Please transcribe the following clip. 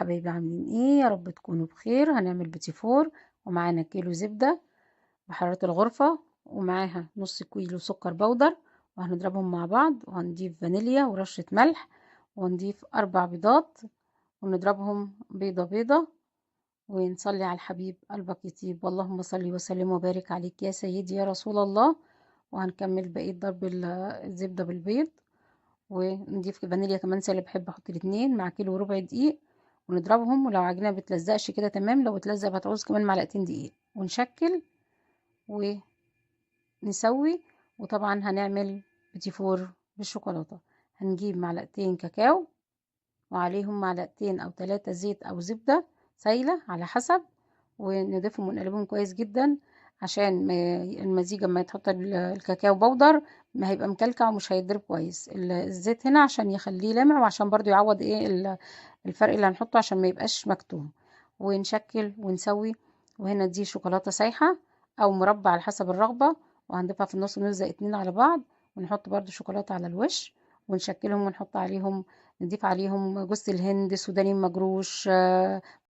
حبايبي عاملين ايه؟ يا رب تكونوا بخير. هنعمل بيتي فور، ومعانا كيلو زبدة بحرارة الغرفة، ومعاها نص كيلو سكر بودر، وهنضربهم مع بعض، وهنضيف فانيليا ورشة ملح، ونضيف 4 بيضات، ونضربهم بيضة بيضة، ونصلي على الحبيب قلبك يطيب. اللهم صل وسلم وبارك عليك يا سيدي يا رسول الله. وهنكمل بقية ضرب الزبدة بالبيض، ونضيف فانيليا كمان سايلة، بحب احط الاتنين مع كيلو وربع دقيق، ونضربهم. ولو عجينة بتلزقش كده تمام، لو بتلزق هتعوز كمان معلقتين دقيق، ونشكل ونسوي. وطبعا هنعمل بيتي فور بالشوكولاتة. هنجيب معلقتين كاكاو، وعليهم معلقتين او 3 زيت او زبدة سايلة على حسب، ونضيفهم ونقلبهم كويس جدا، عشان المزيج اما يتحط الكاكاو بودر ما هيبقى مكلكع ومش هيتضرب كويس. الزيت هنا عشان يخليه لامع، وعشان برضو يعوض ايه الفرق اللي هنحطه عشان ما يبقاش مكتوم. ونشكل ونسوي. وهنا دي شوكولاتة سايحة او مربى على حسب الرغبة، وهنضيفها في النص ونلزق اتنين على بعض، ونحط برضو شوكولاتة على الوش، ونشكلهم ونحط عليهم، نضيف عليهم جوز الهند، سوداني مجروش،